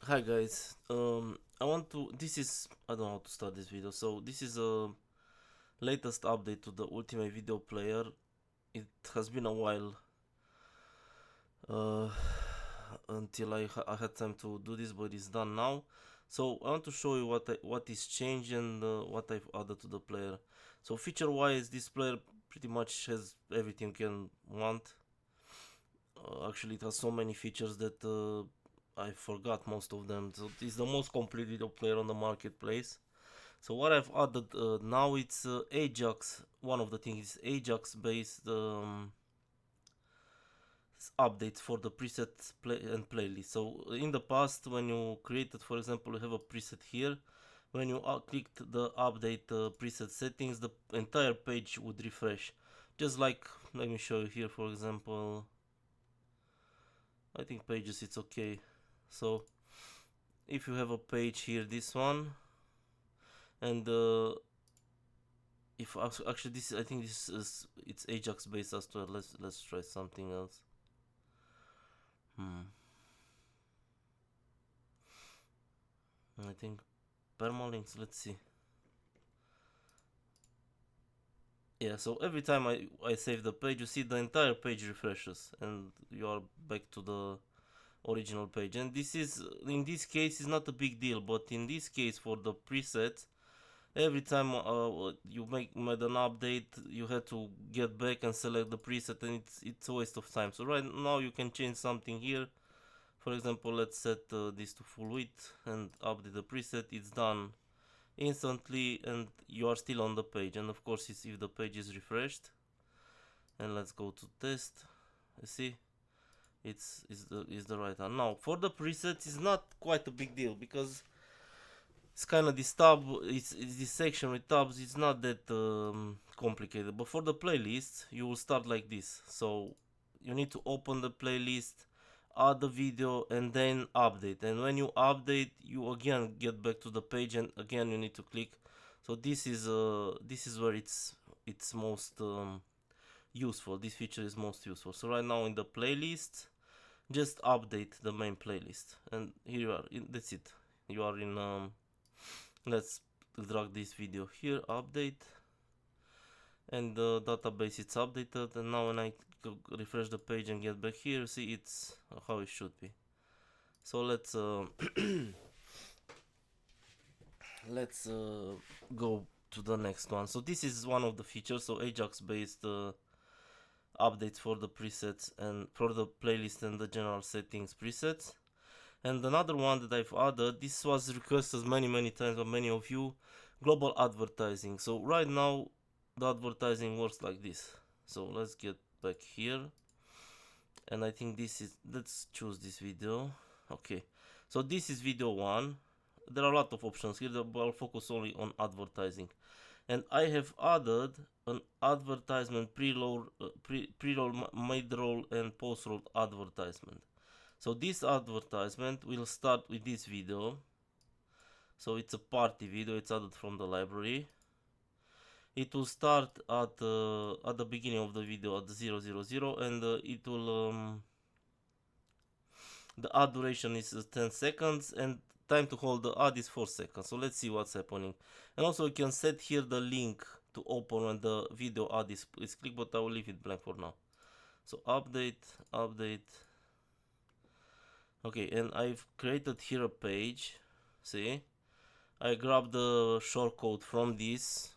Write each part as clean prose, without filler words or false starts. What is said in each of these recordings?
Hi guys, I don't know how to start this video. So this is a latest update to the Ultimate Video Player. It has been a while uh, until I had time to do this, but it's done now. So I want to show you what is changed and what I've added to the player. So feature wise, this player pretty much has everything you can want. Actually, it has so many features that I forgot most of them. So it's the most complete video player on the marketplace. So what I've added now, it's AJAX. One of the things is AJAX based updates for the presets play and playlist. So in the past, when you created, for example, you have a preset here. When you clicked the update preset settings, the entire page would refresh. Just like, let me show you here, for example. I think pages, it's okay. So if you have a page here, this one, and if actually this, I think this is, it's Ajax based as well. Let's try something else. I think permalinks. Let's see. Yeah, so every time I save the page, you see the entire page refreshes and you are back to the original page. And this is, in this case, is not a big deal, but in this case for the presets, every time you made an update, you had to get back and select the preset, and it's a waste of time. So right now you can change something here. For example, let's set this to full width and update the preset. It's done instantly and you are still on the page. And of course, it's if the page is refreshed. And let's go to test. You see, it's the right one. Now for the presets, it's not quite a big deal because it's kind of this tab, it's this section with tabs, it's not that complicated. But for the playlist, you will start like this. So you need to open the playlist, add the video, and then update. And when you update, you again get back to the page, and again you need to click. So this is where it's most useful. This feature is most useful. So right now in the playlist, just update the main playlist, and here you are. That's it. You are in let's drag this video here, update, and the database it's updated. And now when I refresh the page and get back here, see, it's how it should be. So let's let's go to the next one. So this is one of the features, so Ajax based updates for the presets and for the playlist and the general settings presets. And another one that I've added, this was requested many times by many of you, global advertising. So right now the advertising works like this. So let's get back here, and I think this is, let's choose this video. Okay, so this is video 1. There are a lot of options here, but I'll focus only on advertising. And I have added an advertisement pre-roll, mid-roll and post-roll advertisement. So this advertisement will start with this video. So it's a party video, it's added from the library. It will start at the beginning of the video at 000, and it will the ad duration is 10 seconds and time to hold the ad is 4 seconds. So let's see what's happening. And also you can set here the link to open when the video ad is clicked, but I will leave it blank for now. So update. Okay, and I've created here a page. See, I grabbed the shortcode from this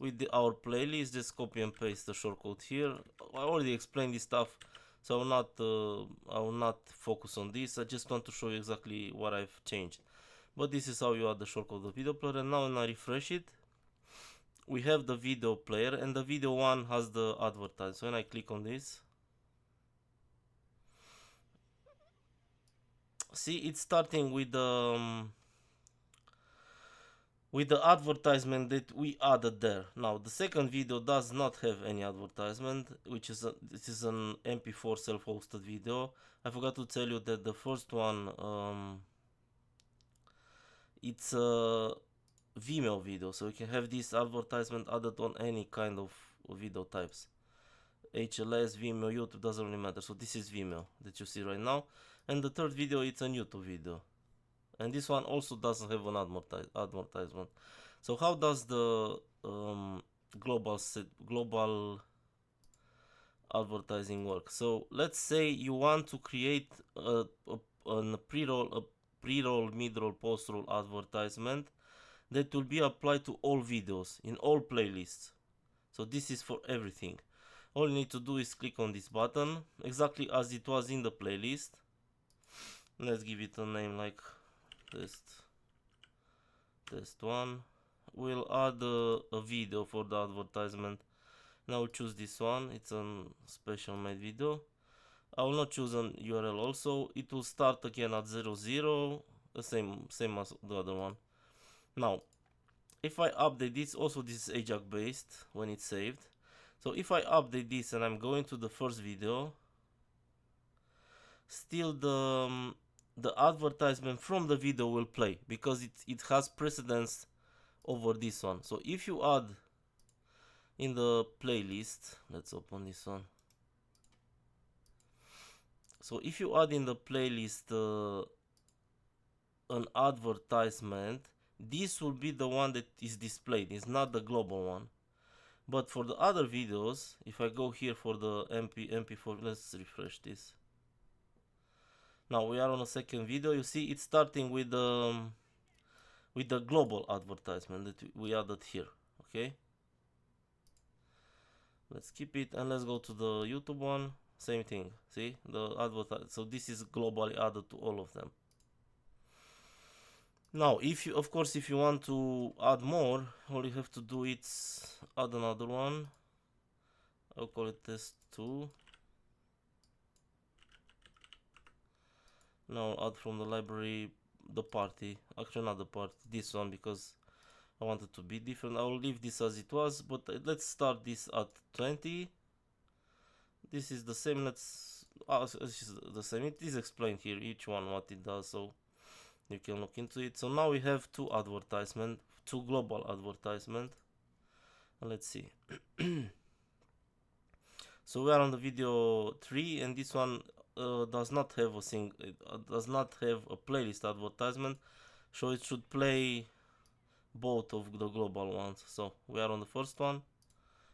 with our playlist. Just copy and paste the shortcode here. I already explained this stuff, so I will not focus on this. I just want to show you exactly what I've changed. But this is how you add the shortcode of the video player. And now when I refresh it, we have the video player, and the video 1 has the advertise. So when I click on this, see, it's starting with the advertisement that we added there. Now the second video does not have any advertisement, which is this is an MP4 self-hosted video. I forgot to tell you that the first one it's a Vimeo video, so you can have this advertisement added on any kind of video types. HLS, Vimeo, YouTube, doesn't really matter. So this is Vimeo that you see right now. and the third video it's a YouTube video, and this one also doesn't have an advertisement. So how does the global advertising work? So let's say you want to create a pre-roll, mid-roll, post-roll advertisement that will be applied to all videos in all playlists. So this is for everything. All you need to do is click on this button exactly as it was in the playlist. Let's give it a name like test 1. We'll add a video for the advertisement. Now choose this one, it's a special made video. I will not choose an URL also. It will start again at 00, the same as the other one. Now if I update this, also this is AJAX based when it's saved. So if I update this and I'm going to the first video, still the advertisement from the video will play because it has precedence over this one. So if you add in the playlist, let's open this one. So if you add in the playlist an advertisement, this will be the one that is displayed. It's not the global one. But for the other videos, if I go here for the MP4, let's refresh this. Now we are on a second video. You see it's starting with the global advertisement that we added here. Okay, let's keep it and let's go to the YouTube one. Same thing. See the advertisement. So this is globally added to all of them. Now if you, of course, if you want to add more, all you have to do is add another one. I'll call it test 2. Now add from the library the party, actually not the party, this one, because I want it to be different. I will leave this as it was, but let's start this at 20. This is the same. This is the same. It is explained here, each one what it does, so you can look into it. So now we have two global advertisement. Let's see. So we are on the video 3, and this one does not have a playlist advertisement, so it should play both of the global ones. So we are on the first one,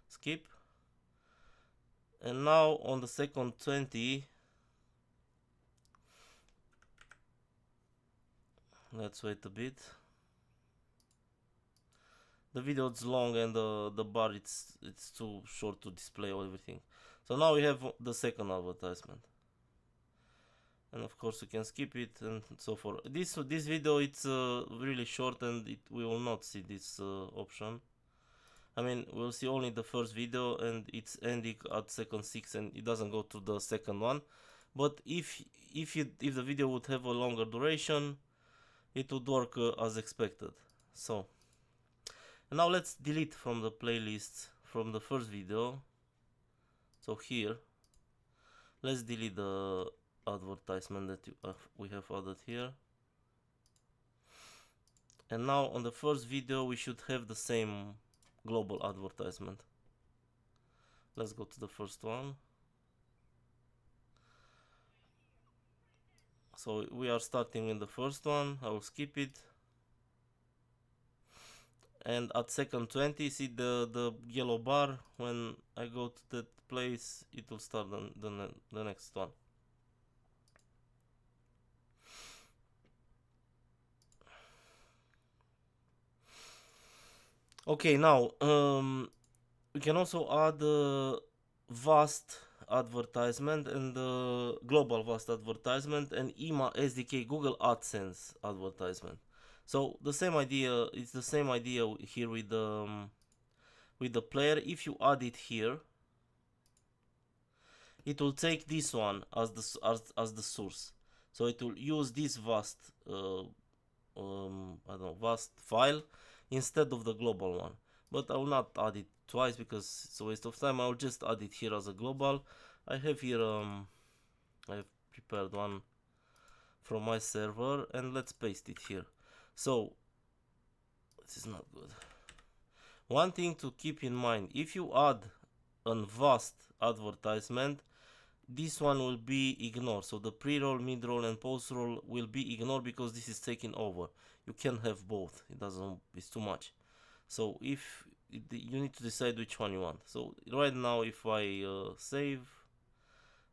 skip, and now on the second 20, let's wait a bit. The video is long and the bar it's too short to display everything. So now we have the second advertisement, and of course you can skip it and so forth. This video it's really short, and we will not see this option. I mean, we'll see only the first video, and it's ending at second 6, and it doesn't go to the second one. But if the video would have a longer duration, it would work as expected. So now let's delete from the playlist from the first video. So here, let's delete the advertisement that we have added here. And now on the first video we should have the same global advertisement. Let's go to the first one. So we are starting in the first one. I will skip it. And at second 20, see the yellow bar. When I go to that place, it will start the next one. Okay, now we can also add vast advertisement and global vast advertisement and IMA SDK Google AdSense advertisement. So the same idea, it's the same idea here with the player. If you add it here, it will take this one as the source. So it will use this vast I don't know, vast file instead of the global one. But I will not add it twice because it's a waste of time. I will just add it here as a global. I have here I have prepared one from my server, and let's paste it here. So this is not good. One thing to keep in mind: if you add a vast advertisement, this one will be ignored. So the pre-roll, mid-roll and post-roll will be ignored because this is taking over. You can't have both. It's too much. So if you need to decide which one you want. So right now if I save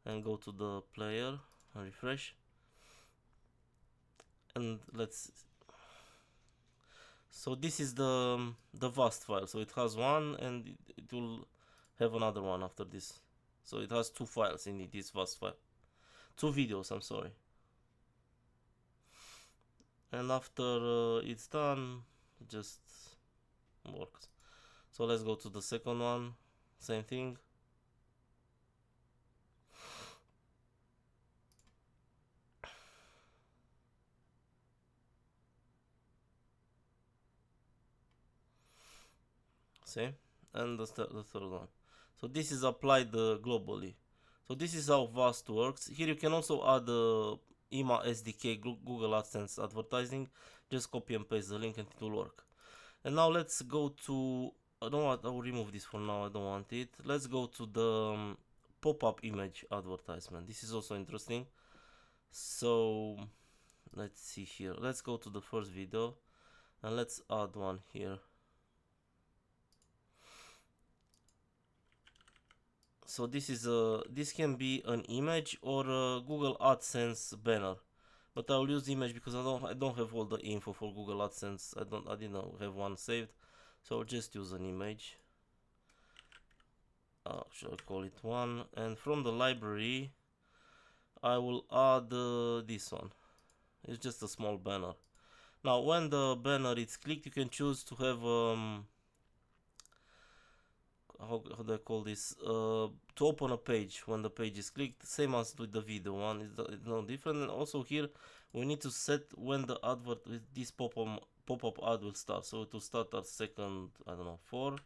and go to the player and refresh, and so this is the vast file. So it has one and it will have another one after this. So it has two files in this vast file. Two videos, I'm sorry. And after it's done, it just works. So let's go to the second one. Same thing. Same. And the third one. So this is applied globally. So this is how Vast works. Here you can also add IMA SDK, Google AdSense advertising. Just copy and paste the link and it will work. And now let's go to, I don't want, I will remove this for now, I don't want it. Let's go to the pop-up image advertisement. This is also interesting. So let's see here. Let's go to the first video and let's add one here. So this can be an image or a Google AdSense banner, but I'll use image because I don't have all the info for Google AdSense. I didn't have one saved, so I'll just use an image. Should I call it one? And from the library, I will add this one. It's just a small banner. Now, when the banner is clicked, you can choose to have how do I call this? To open a page when the page is clicked, same as with the video one. It's no different. And also here, we need to set when the advert with this pop-up ad will start. So it will start at second, I don't know, 4,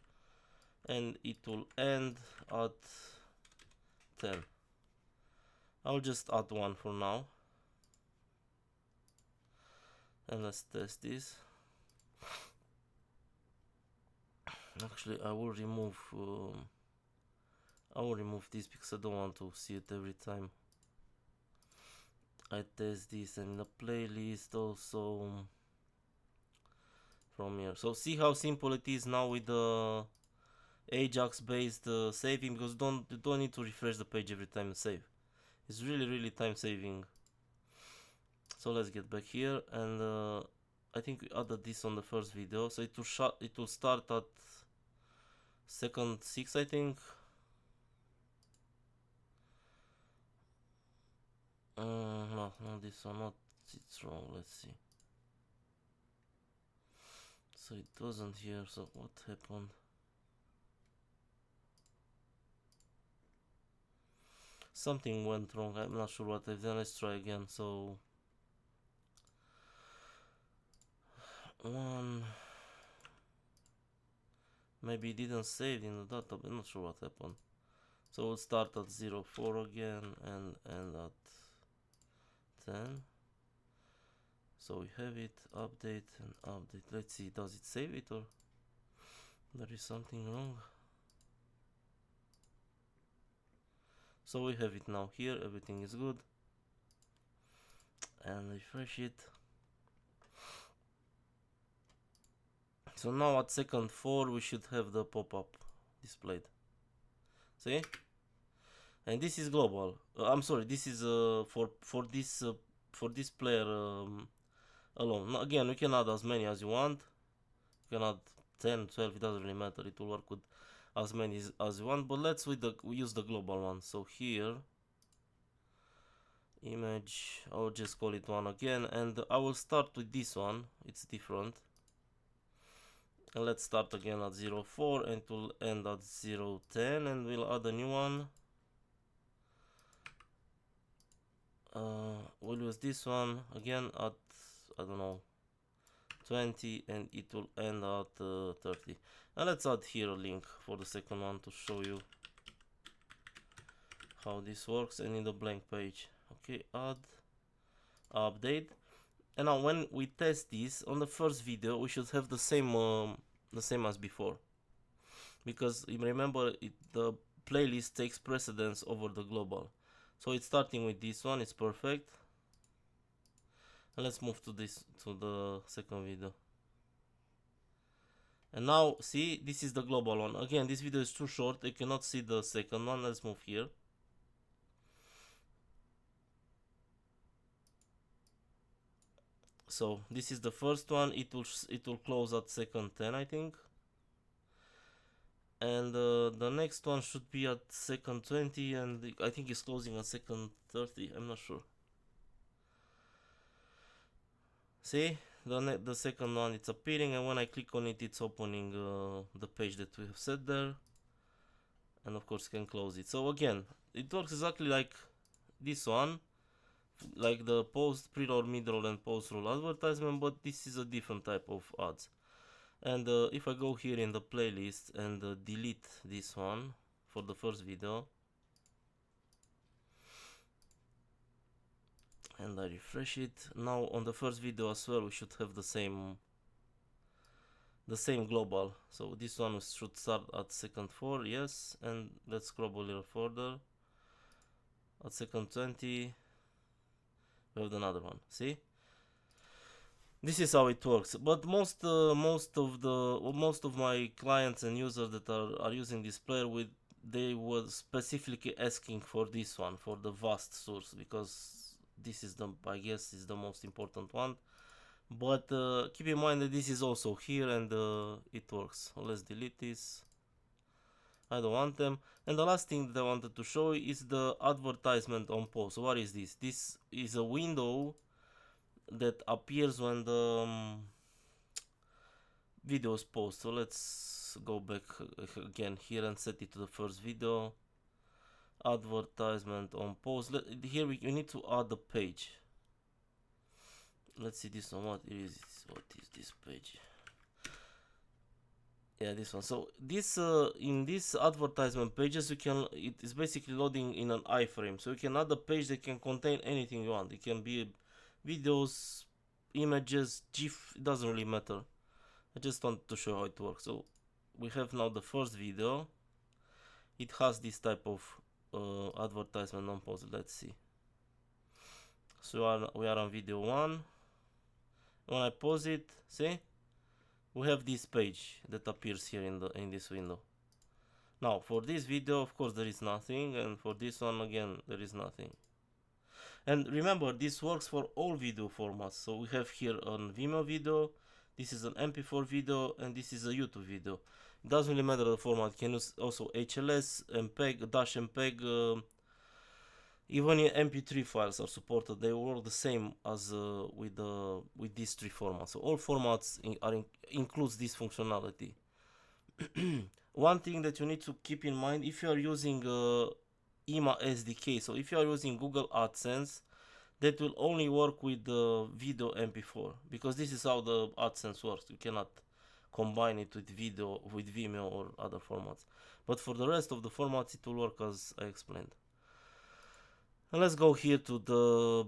and it will end at 10. I'll just add one for now, and let's test this. Actually, I will remove this because I don't want to see it every time I test this, and the playlist also from here. So see how simple it is now with the AJAX based saving, because you don't need to refresh the page every time you save. It's really time saving. So let's get back here, and I think we added this on the first video, so it will start at second 6, I think. No, this one, not, it's wrong. Let's see. So it wasn't here, so what happened? Something went wrong, I'm not sure what I've done. Let's try again. So one, maybe it didn't save in the database, I'm not sure what happened. So we'll start at 04 again and end at 10. So we have it, update and update. Let's see, does it save it or there is something wrong? So we have it now here, everything is good. And refresh it. So now at second 4 we should have the pop-up displayed. See? And this is global. I'm sorry, this is for this player alone. Now, again, you can add as many as you want. You can add 10, 12, it doesn't really matter. It will work with as many as you want. But let's use the global one. So here, image, I'll just call it one again, and I will start with this one. It's different. And let's start again at 04 and it will end at 010, and we'll add a new one. We'll use this one again at, I don't know, 20, and it will end at 30. And let's add here a link for the second one to show you how this works, and in the blank page. Okay, add, update. And now when we test this on the first video, we should have the same as before, because remember the playlist takes precedence over the global. So it's starting with this one, it's perfect. And let's move to the second video. And now see, this is the global one. Again, this video is too short, you cannot see the second one. Let's move here. So this is the first one. It will close at second 10, I think. And the next one should be at second 20, and I think it's closing at second 30. I'm not sure. See, the second one, it's appearing, and when I click on it, it's opening the page that we have set there. And of course, you can close it. So again, it works exactly like this one, like the post, pre-roll, mid-roll, and post-roll advertisement, but this is a different type of ads. And if I go here in the playlist and delete this one for the first video, and I refresh it, now on the first video as well we should have the same global. So this one should start at second 4, yes, and let's scroll a little further. At second 20 we have another one. See, this is how it works. But most of my clients and users that are using this player, they were specifically asking for this one, for the vast source, because this is I guess is the most important one. But keep in mind that this is also here, and it works. So let's delete this. I don't want them. And the last thing that I wanted to show is the advertisement on post. So what is this? This is a window that appears when the videos post. So let's go back again here and set it to the first video. Advertisement on post. Here we need to add the page. Let's see this one. What is this page? Yeah, this one. So this in this advertisement pages, it is basically loading in an iframe. So you can add a page that can contain anything you want. It can be videos, images, GIF. It doesn't really matter. I just want to show how it works. So we have now the first video. It has this type of advertisement on post. Let's see. So we are on video 1. When I pause it, see, we have this page that appears here in this window. Now for this video, of course, there is nothing, and for this one again there is nothing. And remember, this works for all video formats. So we have here on Vimeo video, this is an MP4 video, and this is a YouTube video. It doesn't really matter the format. You can use also HLS, MPEG, Dash MPEG, even MP3 files are supported. They work the same as with these three formats. So all formats includes this functionality. One thing that you need to keep in mind, if you are using IMA SDK, so if you are using Google AdSense, that will only work with the video MP4, because this is how the AdSense works. You cannot combine it with video, with Vimeo or other formats. But for the rest of the formats, it will work as I explained. And let's go here to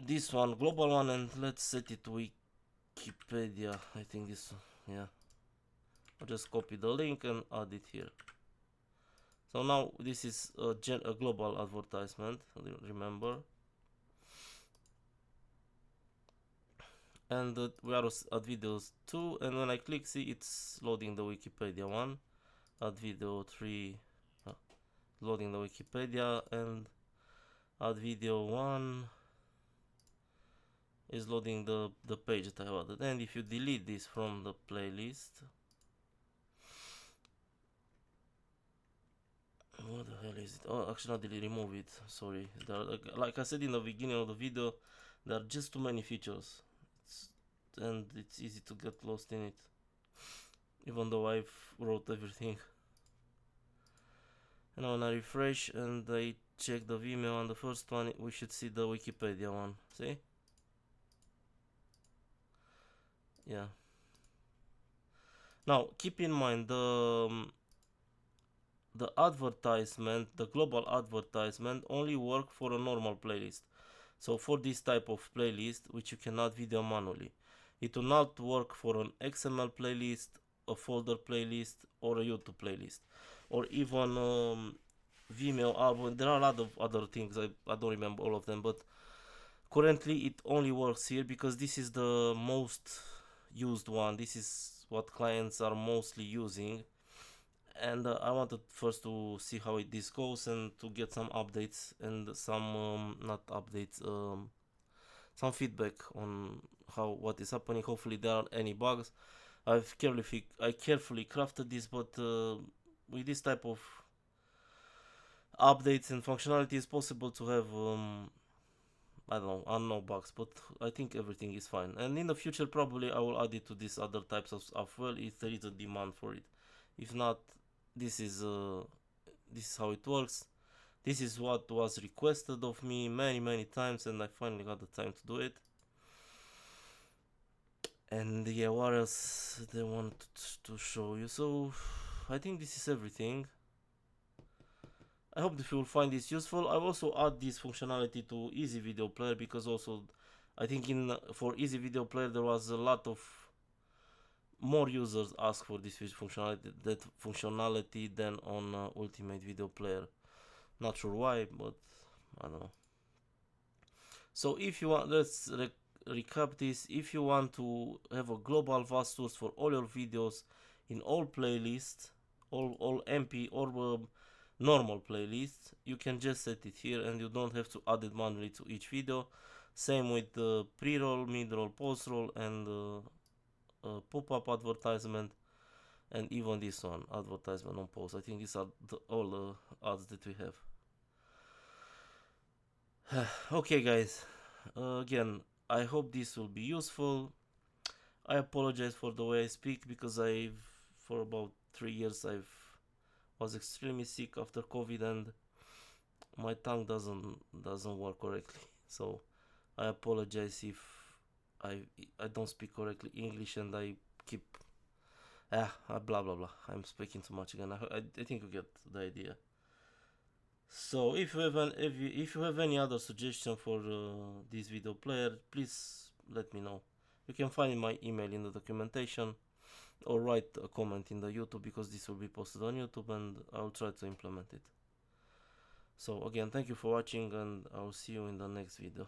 this one, global one, and let's set it to Wikipedia. I think this, yeah. I'll just copy the link and add it here. So now this is a global advertisement, remember. And we are at videos 2, and when I click, see, it's loading the Wikipedia one. At video 3, loading the Wikipedia, and at video 1 is loading the page that I added. And if you delete this from the playlist, what the hell is it? Oh, actually not delete, remove it, sorry. There are, like I said in the beginning of the video, there are just too many features, and it's easy to get lost in it, even though I've wrote everything. And when I refresh and I check the Vimeo on the first one, we should see the Wikipedia one. See? Yeah. Now keep in mind the advertisement, the global advertisement, only work for a normal playlist. So for this type of playlist, which you can add video manually, it will not work for an XML playlist, a folder playlist, or a YouTube playlist, or even Vimeo album. There are a lot of other things. I don't remember all of them, but currently it only works here because this is the most used one. This is what clients are mostly using, and I wanted first to see how this goes and to get some updates and some not updates, some feedback on how what is happening. Hopefully there aren't any bugs. I carefully crafted this, but with this type of updates and functionality, it's possible to have I don't know, unknown bugs, but I think everything is fine. And in the future, probably I will add it to these other types of well if there is a demand for it. If not, this is uh, this is how it works. This is what was requested of me many times, and I finally got the time to do it. And yeah, what else they want to show you? So I think this is everything. I hope that you will find this useful. I also add this functionality to Easy Video Player because also I think in for Easy Video Player there was a lot of more users ask for this functionality than on Ultimate Video Player. Not sure why, but I don't know. So if you want, let's recap this. If you want to have a global vast source for all your videos in all playlists, all MP or normal playlists, you can just set it here and you don't have to add it manually to each video. Same with the pre-roll, mid-roll, post-roll, and pop-up advertisement, and even this one, advertisement on post. I think these are all the ads that we have. Okay guys, again, I hope this will be useful. I apologize for the way I speak because for about 3 years I was extremely sick after COVID and my tongue doesn't work correctly. So I apologize if I I don't speak correctly English and I keep blah blah blah. I'm speaking too much again. I think you get the idea. So if you have any other suggestion for this video player, please let me know. You can find my email in the documentation or write a comment in the YouTube because this will be posted on YouTube and I'll try to implement it. So again, thank you for watching and I'll see you in the next video.